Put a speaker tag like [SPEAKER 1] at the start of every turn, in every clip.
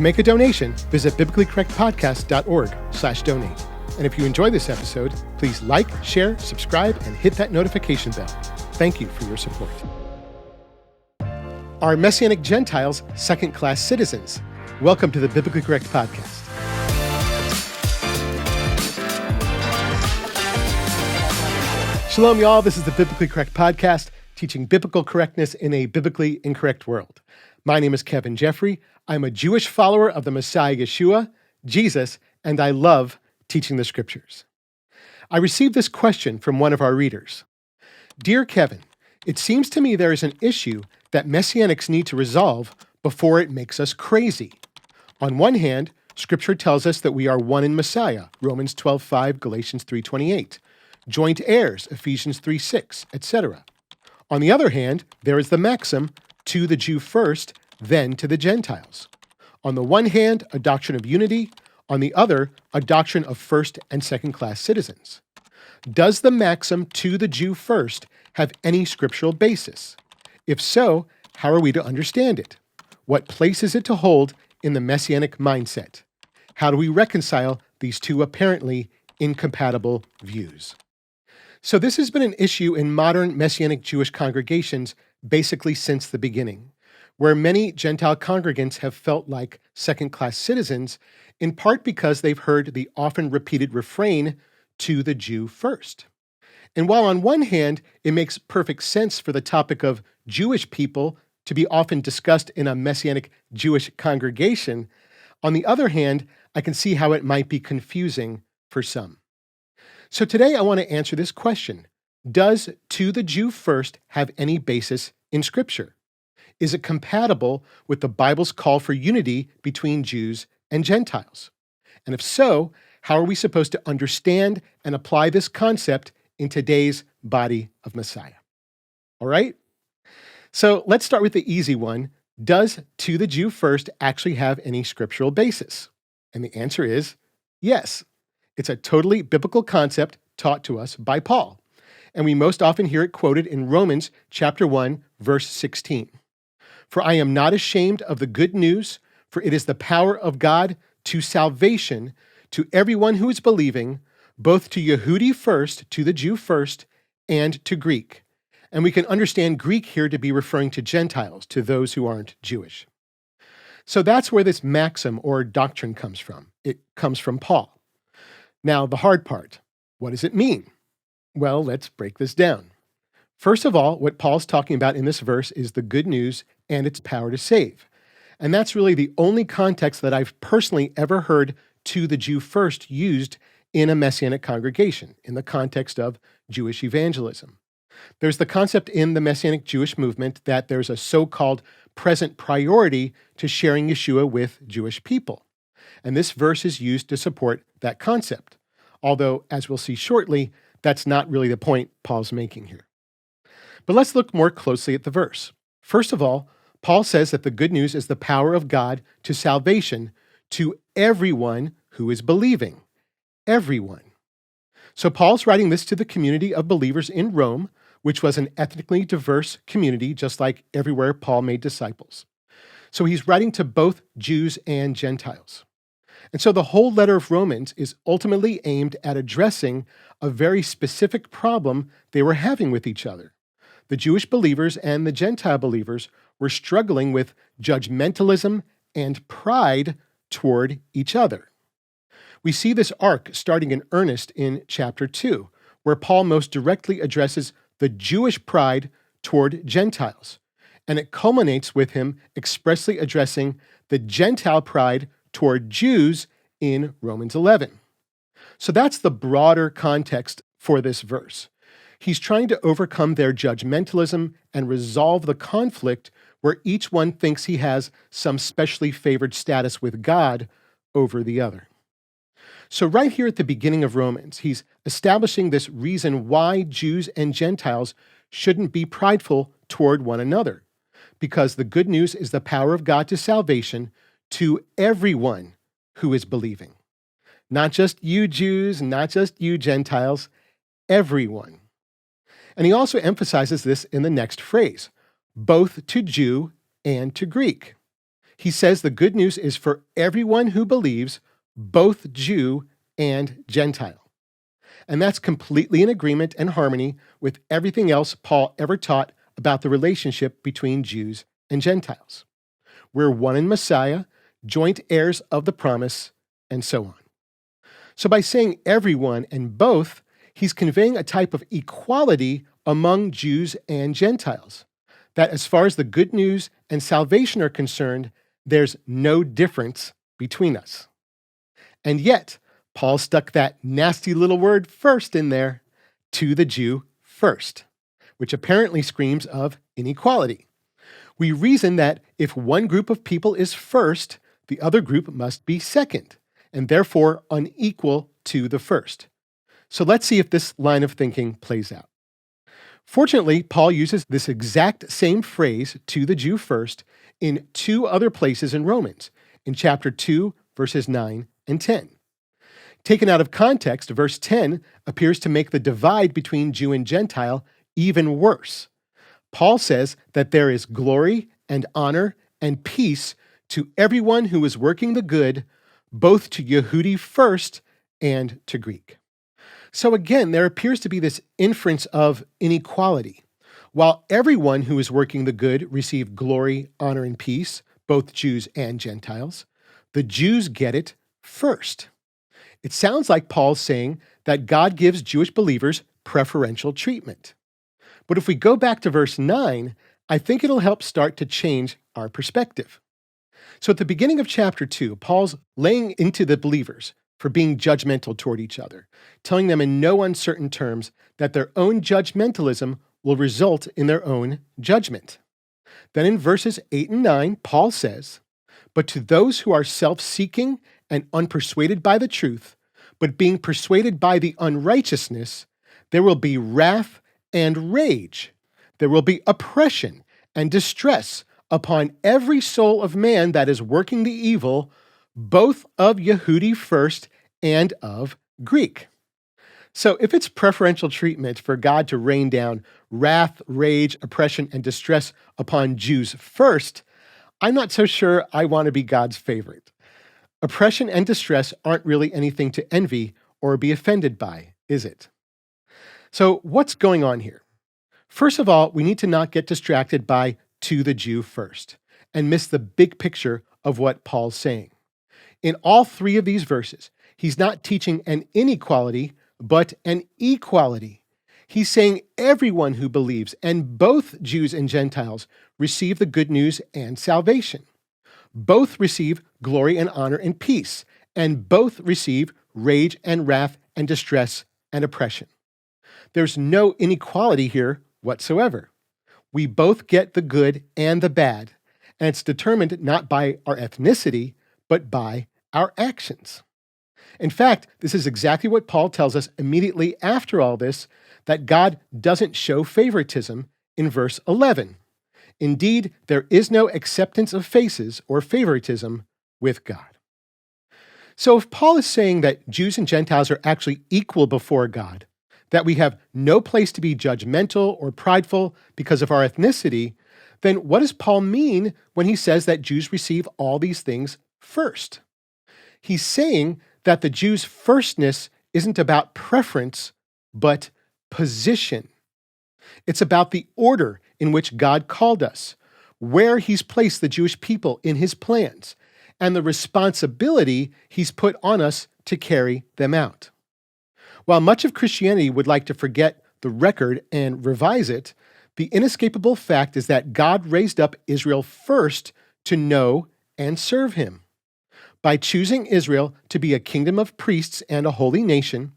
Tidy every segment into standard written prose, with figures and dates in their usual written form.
[SPEAKER 1] To make a donation, visit biblicallycorrectpodcast.org/donate. And if you enjoy this episode, please like, share, subscribe, and hit that notification bell. Thank you for your support. Are Messianic Gentiles second-class citizens? Welcome to the Biblically Correct Podcast. Shalom, y'all. This is the Biblically Correct Podcast, teaching biblical correctness in a biblically incorrect world. My name is Geoffrey. I'm a Jewish follower of the Messiah Yeshua, Jesus, and I love teaching the Scriptures. I received this question from one of our readers. Dear Kevin, it seems to me there is an issue that Messianics need to resolve before it makes us crazy. On one hand, Scripture tells us that we are one in Messiah, Romans 12:5, Galatians 3:28, joint heirs, Ephesians 3:6, etc. On the other hand, there is the maxim, to the Jew first, then to the Gentiles. On the one hand, a doctrine of unity. On the other, a doctrine of first and second-class citizens. Does the maxim to the Jew first have any scriptural basis? If so, how are we to understand it? What place is it to hold in the Messianic mindset? How do we reconcile these two apparently incompatible views? So this has been an issue in modern Messianic Jewish congregations basically since the beginning, where many Gentile congregants have felt like second-class citizens, in part because they've heard the often repeated refrain, to the Jew first. And while on one hand, it makes perfect sense for the topic of Jewish people to be often discussed in a Messianic Jewish congregation, on the other hand, I can see how it might be confusing for some. So today I want to answer this question. Does to the Jew first have any basis in Scripture? Is it compatible with the Bible's call for unity between Jews and Gentiles? And if so, how are we supposed to understand and apply this concept in today's body of Messiah? All right? So let's start with the easy one. Does to the Jew first actually have any scriptural basis? And the answer is yes. It's a totally biblical concept taught to us by Paul. And we most often hear it quoted in Romans chapter 1, verse 16. For I am not ashamed of the good news, for it is the power of God to salvation to everyone who is believing, both to Yehudi first, to the Jew first, and to Greek. And we can understand Greek here to be referring to Gentiles, to those who aren't Jewish. So that's where this maxim or doctrine comes from. It comes from Paul. Now, the hard part. What does it mean? Well, let's break this down. First of all, what Paul's talking about in this verse is the good news and its power to save. And that's really the only context that I've personally ever heard to the Jew first used in a Messianic congregation, in the context of Jewish evangelism. There's the concept in the Messianic Jewish movement that there's a so-called present priority to sharing Yeshua with Jewish people. And this verse is used to support that concept. Although, as we'll see shortly, that's not really the point Paul's making here. But let's look more closely at the verse. First of all, Paul says that the good news is the power of God to salvation to everyone who is believing. Everyone. So Paul's writing this to the community of believers in Rome, which was an ethnically diverse community, just like everywhere Paul made disciples. So he's writing to both Jews and Gentiles. And so the whole letter of Romans is ultimately aimed at addressing a very specific problem they were having with each other. The Jewish believers and the Gentile believers were struggling with judgmentalism and pride toward each other. We see this arc starting in earnest in chapter 2, where Paul most directly addresses the Jewish pride toward Gentiles, and it culminates with him expressly addressing the Gentile pride toward Jews in Romans 11. So that's the broader context for this verse. He's trying to overcome their judgmentalism and resolve the conflict where each one thinks he has some specially favored status with God over the other. So right here at the beginning of Romans, he's establishing this reason why Jews and Gentiles shouldn't be prideful toward one another, because the good news is the power of God to salvation to everyone who is believing. Not just you Jews, not just you Gentiles, everyone. And he also emphasizes this in the next phrase, both to Jew and to Greek. He says the good news is for everyone who believes, both Jew and Gentile. And that's completely in agreement and harmony with everything else Paul ever taught about the relationship between Jews and Gentiles. We're one in Messiah, joint heirs of the promise, and so on. So by saying everyone and both, he's conveying a type of equality among Jews and Gentiles, that as far as the good news and salvation are concerned, there's no difference between us. And yet, Paul stuck that nasty little word first in there, to the Jew first, which apparently screams of inequality. We reason that if one group of people is first, the other group must be second, and therefore unequal to the first. So let's see if this line of thinking plays out. Fortunately, Paul uses this exact same phrase, to the Jew first, in two other places in Romans, in chapter 2, verses 9 and 10. Taken out of context, verse 10 appears to make the divide between Jew and Gentile even worse. Paul says that there is glory and honor and peace to everyone who is working the good, both to Yehudi first and to Greek. So again, there appears to be this inference of inequality. While everyone who is working the good receive glory, honor, and peace, both Jews and Gentiles, the Jews get it first. It sounds like Paul's saying that God gives Jewish believers preferential treatment. But if we go back to verse 9, I think it'll help start to change our perspective. So at the beginning of chapter 2, Paul's laying into the believers for being judgmental toward each other, telling them in no uncertain terms that their own judgmentalism will result in their own judgment. Then in verses 8 and 9, Paul says, "But to those who are self-seeking and unpersuaded by the truth, but being persuaded by the unrighteousness, there will be wrath and rage. There will be oppression and distress upon every soul of man that is working the evil, both of Yehudi first and of Greek." So if it's preferential treatment for God to rain down wrath, rage, oppression, and distress upon Jews first, I'm not so sure I want to be God's favorite. Oppression and distress aren't really anything to envy or be offended by, is it? So what's going on here? First of all, we need to not get distracted by to the Jew first and miss the big picture of what Paul's saying. In all three of these verses, he's not teaching an inequality, but an equality. He's saying everyone who believes, and both Jews and Gentiles, receive the good news and salvation. Both receive glory and honor and peace, and both receive rage and wrath and distress and oppression. There's no inequality here whatsoever. We both get the good and the bad, and it's determined not by our ethnicity, but by our actions. In fact, this is exactly what Paul tells us immediately after all this, that God doesn't show favoritism in verse 11. Indeed, there is no acceptance of faces or favoritism with God. So if Paul is saying that Jews and Gentiles are actually equal before God, that we have no place to be judgmental or prideful because of our ethnicity, then what does Paul mean when he says that Jews receive all these things first? He's saying that the Jews' firstness isn't about preference, but position. It's about the order in which God called us, where he's placed the Jewish people in his plans, and the responsibility he's put on us to carry them out. While much of Christianity would like to forget the record and revise it, the inescapable fact is that God raised up Israel first to know and serve him. By choosing Israel to be a kingdom of priests and a holy nation,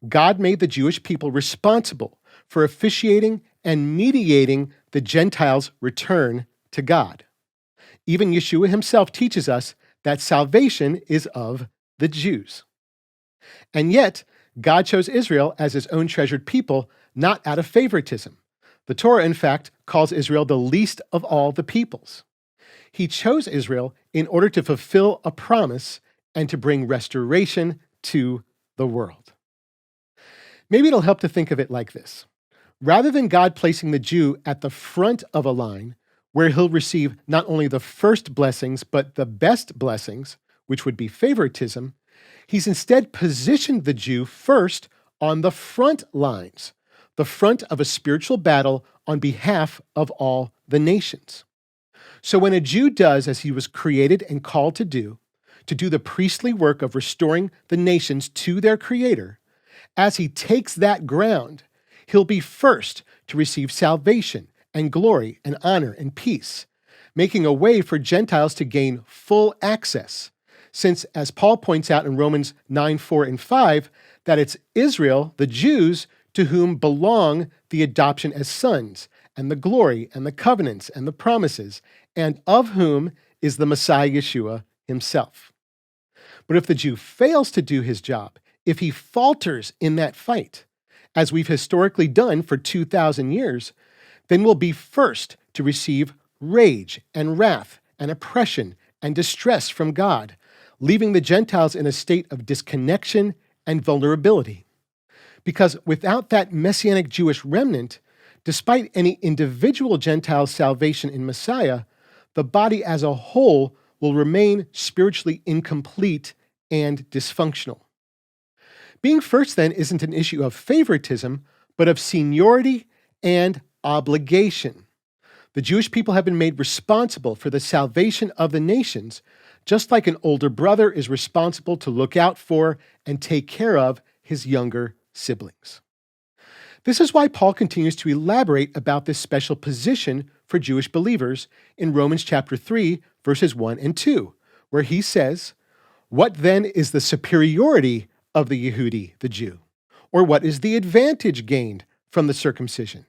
[SPEAKER 1] God made the Jewish people responsible for officiating and mediating the Gentiles' return to God. Even Yeshua himself teaches us that salvation is of the Jews. And yet, God chose Israel as his own treasured people, not out of favoritism. The Torah, in fact, calls Israel the least of all the peoples. He chose Israel in order to fulfill a promise and to bring restoration to the world. Maybe it'll help to think of it like this. Rather than God placing the Jew at the front of a line, where he'll receive not only the first blessings, but the best blessings, which would be favoritism, he's instead positioned the Jew first on the front lines, the front of a spiritual battle on behalf of all the nations. So when a Jew does as he was created and called to do the priestly work of restoring the nations to their Creator, as he takes that ground, he'll be first to receive salvation and glory and honor and peace, making a way for Gentiles to gain full access. Since, as Paul points out in Romans 9, 4, and 5, that it's Israel, the Jews, to whom belong the adoption as sons, and the glory, and the covenants, and the promises, and of whom is the Messiah Yeshua himself. But if the Jew fails to do his job, if he falters in that fight, as we've historically done for 2,000 years, then we'll be first to receive rage and wrath and oppression and distress from God, leaving the Gentiles in a state of disconnection and vulnerability. Because without that Messianic Jewish remnant, despite any individual Gentile salvation in Messiah, the body as a whole will remain spiritually incomplete and dysfunctional. Being first, then, isn't an issue of favoritism, but of seniority and obligation. The Jewish people have been made responsible for the salvation of the nations, just like an older brother is responsible to look out for and take care of his younger siblings. This is why Paul continues to elaborate about this special position for Jewish believers in Romans chapter 3, verses 1 and 2, where he says, "What then is the superiority of the Yehudi, the Jew? Or what is the advantage gained from the circumcision?"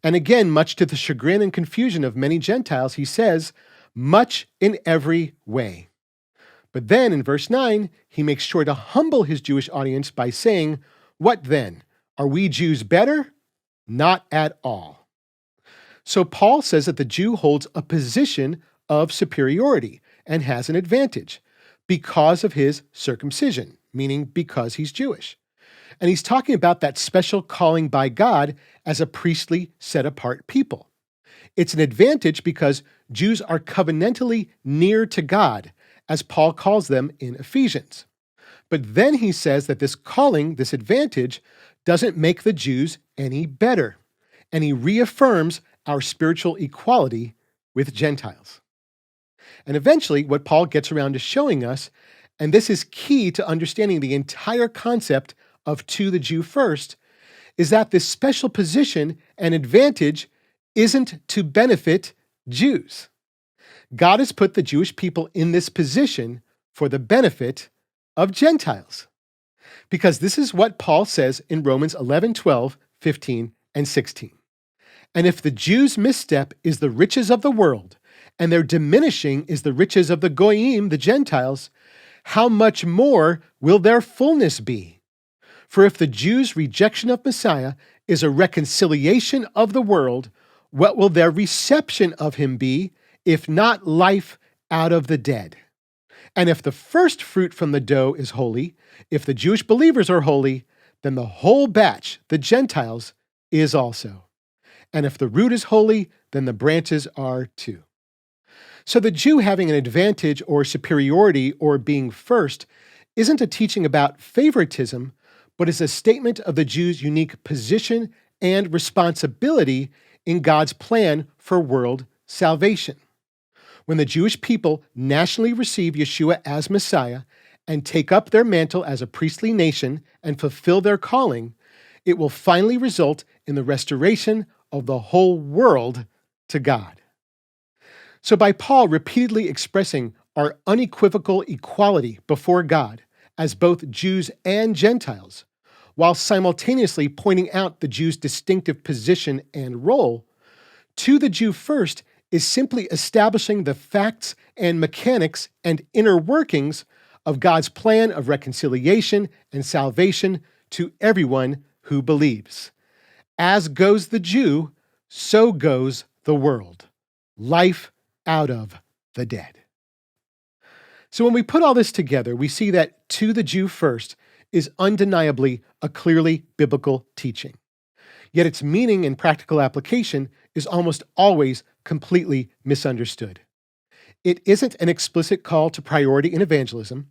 [SPEAKER 1] And again, much to the chagrin and confusion of many Gentiles, he says, "Much in every way." But then in verse 9, he makes sure to humble his Jewish audience by saying, "What then? Are we Jews better? Not at all." So Paul says that the Jew holds a position of superiority and has an advantage because of his circumcision, meaning because he's Jewish. And he's talking about that special calling by God as a priestly, set-apart people. It's an advantage because Jews are covenantally near to God, as Paul calls them in Ephesians. But then he says that this calling, this advantage, doesn't make the Jews any better, and he reaffirms our spiritual equality with Gentiles. And eventually, what Paul gets around to showing us, and this is key to understanding the entire concept of to the Jew first, is that this special position and advantage isn't to benefit Jews. God has put the Jewish people in this position for the benefit of Gentiles. Because this is what Paul says in Romans 11, 12, 15, and 16. "And if the Jews' misstep is the riches of the world, and their diminishing is the riches of the goyim, the Gentiles, how much more will their fullness be? For if the Jews' rejection of Messiah is a reconciliation of the world, what will their reception of him be, if not life out of the dead? And if the first fruit from the dough is holy, if the Jewish believers are holy, then the whole batch, the Gentiles, is also. And if the root is holy, then the branches are too." So the Jew having an advantage or superiority or being first isn't a teaching about favoritism, but is a statement of the Jew's unique position and responsibility in God's plan for world salvation. When the Jewish people nationally receive Yeshua as Messiah and take up their mantle as a priestly nation and fulfill their calling, it will finally result in the restoration of the whole world to God. So by Paul repeatedly expressing our unequivocal equality before God as both Jews and Gentiles, while simultaneously pointing out the Jew's distinctive position and role, to the Jew first is simply establishing the facts and mechanics and inner workings of God's plan of reconciliation and salvation to everyone who believes. As goes the Jew, so goes the world. Life out of the dead. So when we put all this together, we see that to the Jew first is undeniably a clearly biblical teaching. Yet its meaning and practical application is almost always completely misunderstood. It isn't an explicit call to priority in evangelism,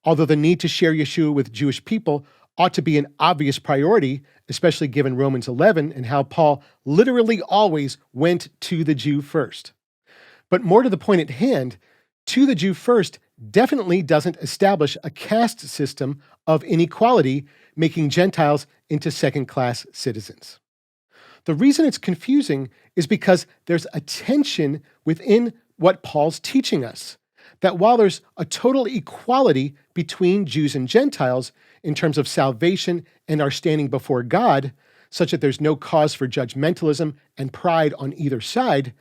[SPEAKER 1] although the need to share Yeshua with Jewish people ought to be an obvious priority, especially given Romans 11 and how Paul literally always went to the Jew first. But more to the point at hand, to the Jew first definitely doesn't establish a caste system of inequality, making Gentiles into second-class citizens. The reason it's confusing is because there's a tension within what Paul's teaching us, that while there's a total equality between Jews and Gentiles in terms of salvation and our standing before God, such that there's no cause for judgmentalism and pride on either side,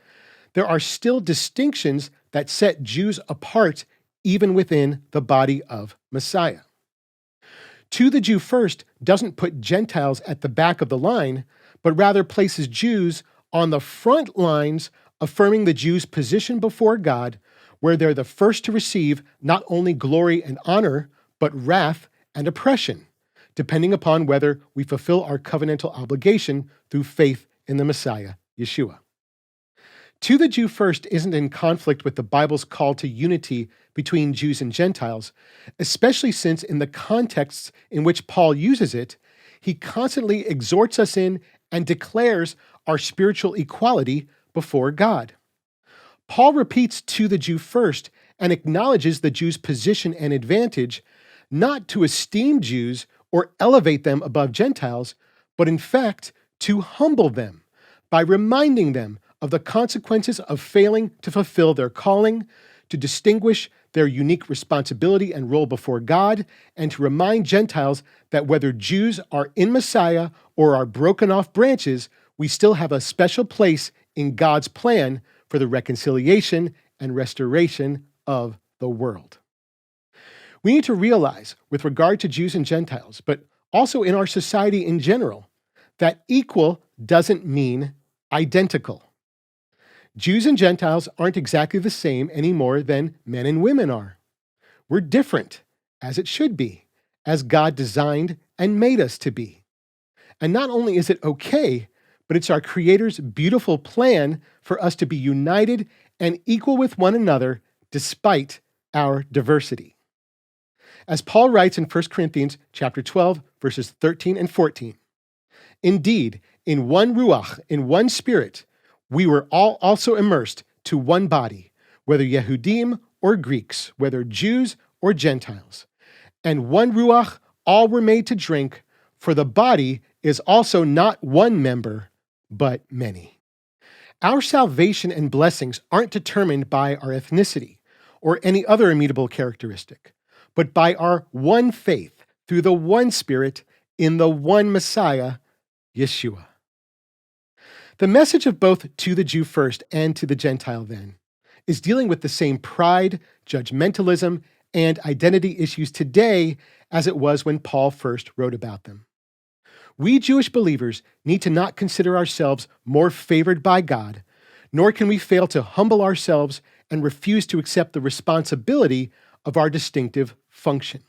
[SPEAKER 1] there are still distinctions that set Jews apart even within the body of Messiah. To the Jew first doesn't put Gentiles at the back of the line, but rather places Jews on the front lines, affirming the Jews' position before God, where they're the first to receive not only glory and honor, but wrath and oppression, depending upon whether we fulfill our covenantal obligation through faith in the Messiah, Yeshua. To the Jew first isn't in conflict with the Bible's call to unity between Jews and Gentiles, especially since in the contexts in which Paul uses it, he constantly exhorts us in and declares our spiritual equality before God. Paul repeats to the Jew first and acknowledges the Jew's position and advantage, not to esteem Jews or elevate them above Gentiles, but in fact to humble them by reminding them of the consequences of failing to fulfill their calling, to distinguish their unique responsibility and role before God, and to remind Gentiles that whether Jews are in Messiah or are broken off branches, we still have a special place in God's plan for the reconciliation and restoration of the world. We need to realize, with regard to Jews and Gentiles, but also in our society in general, that equal doesn't mean identical. Jews and Gentiles aren't exactly the same any more than men and women are. We're different, as it should be, as God designed and made us to be. And not only is it okay, but it's our Creator's beautiful plan for us to be united and equal with one another despite our diversity. As Paul writes in 1 Corinthians chapter 12, verses 13 and 14, "Indeed, in one ruach, in one spirit, we were all also immersed to one body, whether Yehudim or Greeks, whether Jews or Gentiles. And one ruach all were made to drink, for the body is also not one member, but many." Our salvation and blessings aren't determined by our ethnicity or any other immutable characteristic, but by our one faith through the one Spirit in the one Messiah, Yeshua. The message of both to the Jew first and to the Gentile then is dealing with the same pride, judgmentalism, and identity issues today as it was when Paul first wrote about them. We Jewish believers need to not consider ourselves more favored by God, nor can we fail to humble ourselves and refuse to accept the responsibility of our distinctive function.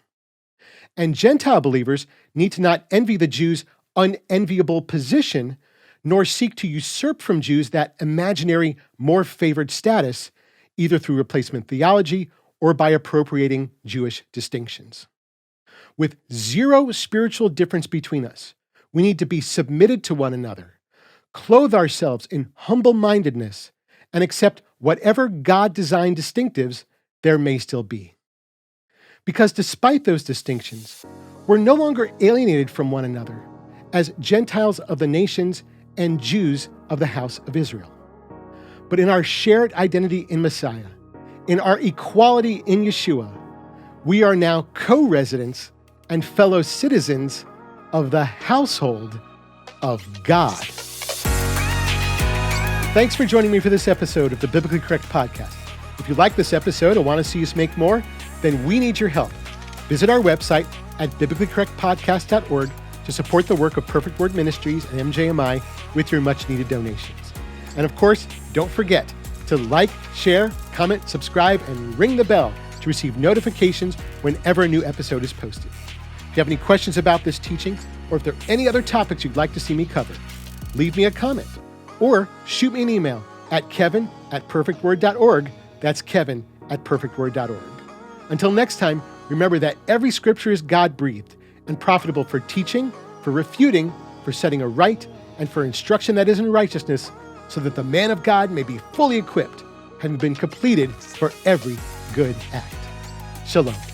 [SPEAKER 1] And Gentile believers need to not envy the Jews' unenviable position, nor seek to usurp from Jews that imaginary, more favored status, either through replacement theology or by appropriating Jewish distinctions. With zero spiritual difference between us, we need to be submitted to one another, clothe ourselves in humble-mindedness, and accept whatever God-designed distinctives there may still be. Because despite those distinctions, we're no longer alienated from one another as Gentiles of the nations and Jews of the house of Israel. But in our shared identity in Messiah, in our equality in Yeshua, we are now co-residents and fellow citizens of the household of God. Thanks for joining me for this episode of the Biblically Correct Podcast. If you like this episode and want to see us make more, then we need your help. Visit our website at biblicallycorrectpodcast.org to support the work of Perfect Word Ministries and MJMI with your much-needed donations. And of course, don't forget to like, share, comment, subscribe, and ring the bell to receive notifications whenever a new episode is posted. If you have any questions about this teaching, or if there are any other topics you'd like to see me cover, leave me a comment or shoot me an email at kevin@perfectword.org. That's kevin@perfectword.org. Until next time, remember that every scripture is God-breathed and profitable for teaching, for refuting, for setting aright, and for instruction that is in righteousness, so that the man of God may be fully equipped, having been completed for every good act. Shalom.